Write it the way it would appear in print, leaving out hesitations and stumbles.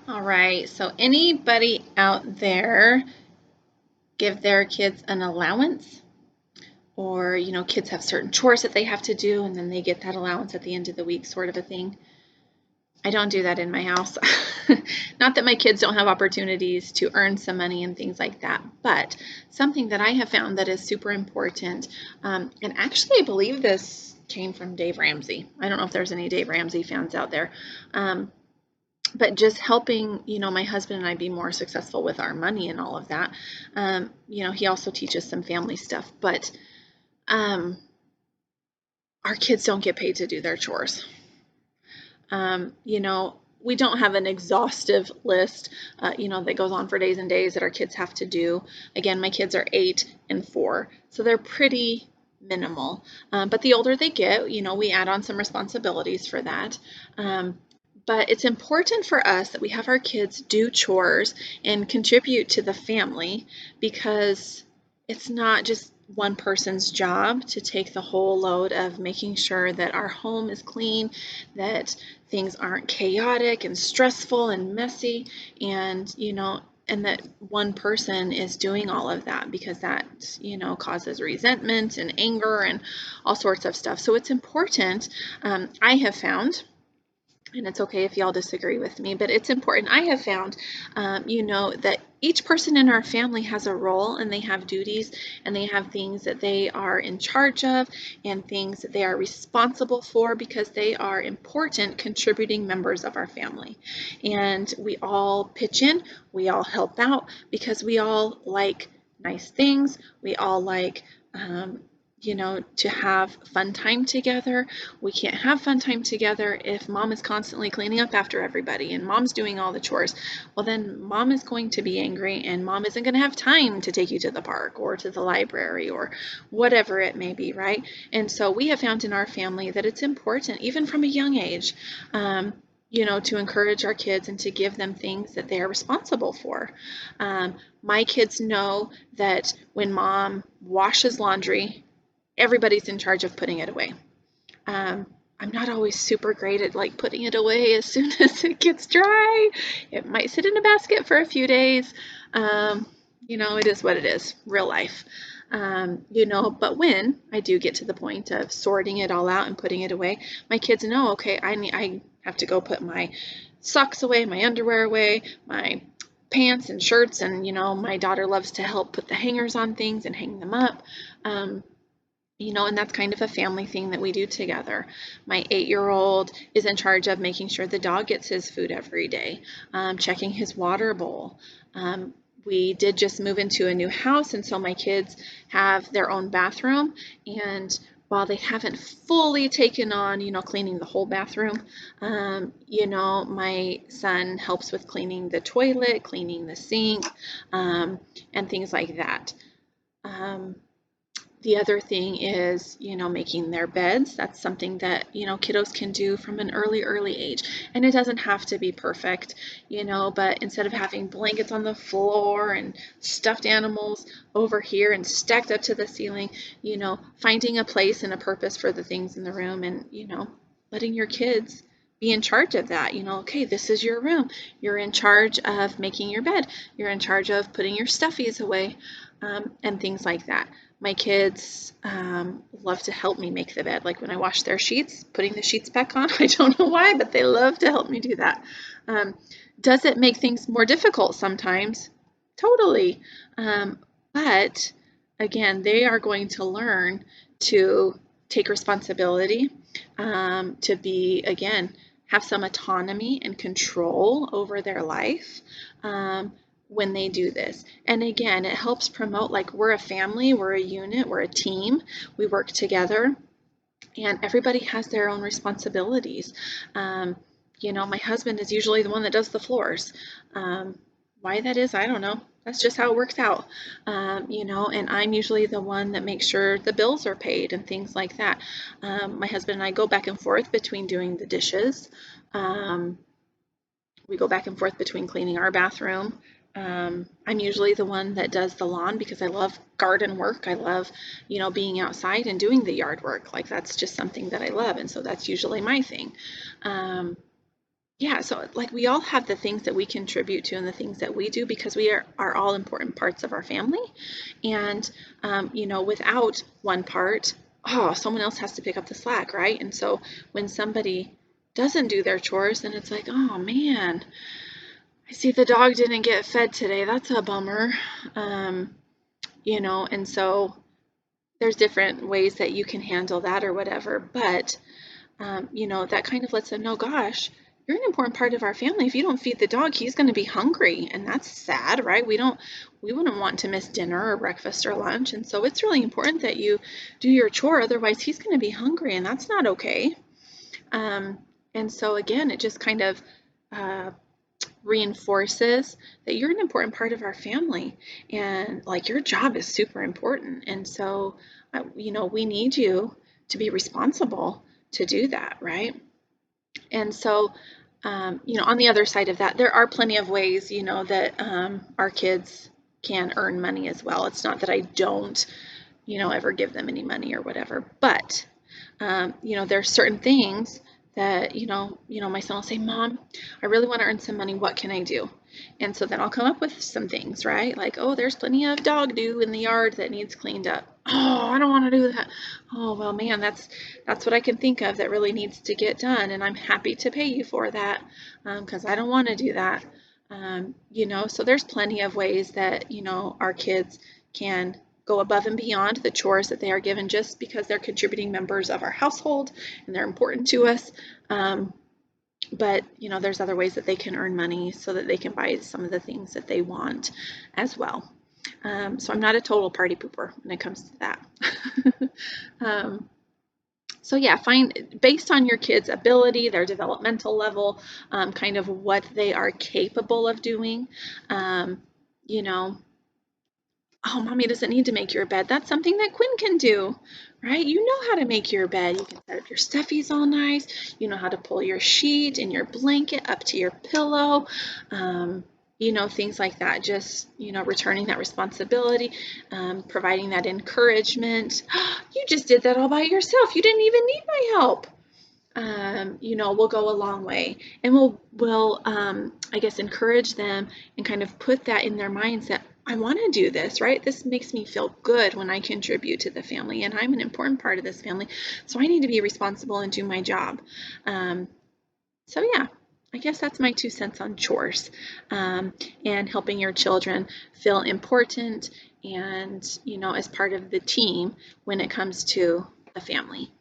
All right, so anybody out there give their kids an allowance? Or, kids have certain chores that they have to do, and then they get that allowance at the end of the week, sort of a thing. I don't do that in my house. Not that my kids don't have opportunities to earn some money and things like that, but something that I have found that is super important, and actually, I believe this came from Dave Ramsey. I don't know if there's any Dave Ramsey fans out there. But just helping, my husband and I be more successful with our money and all of that. He also teaches some family stuff, but um, our kids don't get paid to do their chores. We don't have an exhaustive list, that goes on for days and days that our kids have to do. Again, my kids are 8 and 4, so they're pretty minimal. But the older they get, we add on some responsibilities for that. But it's important for us that we have our kids do chores and contribute to the family because it's not just one person's job to take the whole load of making sure that our home is clean, that things aren't chaotic and stressful and messy, and that one person is doing all of that because that, causes resentment and anger and all sorts of stuff. So it's important, I have found, and it's okay if y'all disagree with me, but it's important. I have found, that each person in our family has a role and they have duties and they have things that they are in charge of and things that they are responsible for because they are important contributing members of our family. And we all pitch in, we all help out because we all like nice things. We all like, to have fun time together. We can't have fun time together if mom is constantly cleaning up after everybody and mom's doing all the chores. Well, then mom is going to be angry and mom isn't going to have time to take you to the park or to the library or whatever it may be, right? And so we have found in our family that it's important, even from a young age, to encourage our kids and to give them things that they are responsible for. My kids know that when mom washes laundry, everybody's in charge of putting it away. I'm not always super great at like putting it away as soon as it gets dry. It might sit in a basket for a few days. It is what it is, real life. But when I do get to the point of sorting it all out and putting it away, my kids know, okay, I have to go put my socks away, my underwear away, my pants and shirts, and my daughter loves to help put the hangers on things and hang them up. And that's kind of a family thing that we do together. My 8-year-old is in charge of making sure the dog gets his food every day, checking his water bowl. We did just move into a new house, and so my kids have their own bathroom. And while they haven't fully taken on, cleaning the whole bathroom, my son helps with cleaning the toilet, cleaning the sink, and things like that. The other thing is, making their beds. That's something that, kiddos can do from an early age. And it doesn't have to be perfect, but instead of having blankets on the floor and stuffed animals over here and stacked up to the ceiling, finding a place and a purpose for the things in the room and, letting your kids be in charge of that. Okay, this is your room. You're in charge of making your bed. You're in charge of putting your stuffies away, and things like that. My kids love to help me make the bed. Like when I wash their sheets, putting the sheets back on. I don't know why, but they love to help me do that. Um, does it make things more difficult sometimes? Totally. But again, they are going to learn to take responsibility, to be, again, have some autonomy and control over their life. When they do this. And again, it helps promote like we're a family, we're a unit, we're a team, we work together, and everybody has their own responsibilities. My husband is usually the one that does the floors. Why that is, I don't know. That's just how it works out. And I'm usually the one that makes sure the bills are paid and things like that. My husband and I go back and forth between doing the dishes. We go back and forth between cleaning our bathroom. I'm usually the one that does the lawn because I love garden work. I love, being outside and doing the yard work. Like that's just something that I love. And so that's usually my thing. Yeah, so like we all have the things that we contribute to and the things that we do because we are all important parts of our family. And, without one part, oh, someone else has to pick up the slack, right? And so when somebody doesn't do their chores, then it's like, oh man, I see the dog didn't get fed today. That's a bummer. Um, and so there's different ways that you can handle that or whatever. But that kind of lets them know, gosh, you're an important part of our family. If you don't feed the dog, he's going to be hungry, and that's sad, right? We wouldn't want to miss dinner or breakfast or lunch, and so it's really important that you do your chore. Otherwise, he's going to be hungry, and that's not okay. Um, and so again, it just kind of uh, reinforces that you're an important part of our family, and like your job is super important. And so, we need you to be responsible to do that, right? And so, on the other side of that, there are plenty of ways, that our kids can earn money as well. It's not that I don't, ever give them any money or whatever, but there's certain things that, my son will say, Mom, I really want to earn some money. What can I do? And so then I'll come up with some things, right? Like, oh, there's plenty of dog doo in the yard that needs cleaned up. Oh, I don't want to do that. Oh, well, man, that's what I can think of that really needs to get done, and I'm happy to pay you for that because I don't want to do that. So there's plenty of ways that, our kids can go above and beyond the chores that they are given just because they're contributing members of our household and they're important to us. But there's other ways that they can earn money so that they can buy some of the things that they want as well. So I'm not a total party pooper when it comes to that. um, so yeah, find based on your kids' ability, their developmental level, kind of what they are capable of doing. Um, you know, oh, mommy doesn't need to make your bed. That's something that Quinn can do, right? You know how to make your bed. You can set up your stuffies all nice. You know how to pull your sheet and your blanket up to your pillow. Things like that. Just, returning that responsibility, providing that encouragement. You just did that all by yourself. You didn't even need my help. Will go a long way, and we'll I guess encourage them and kind of put that in their minds that I want to do this, right? This makes me feel good when I contribute to the family, and I'm an important part of this family, so I need to be responsible and do my job. Um, so yeah, I guess that's my 2 cents on chores, and helping your children feel important and as part of the team when it comes to the family.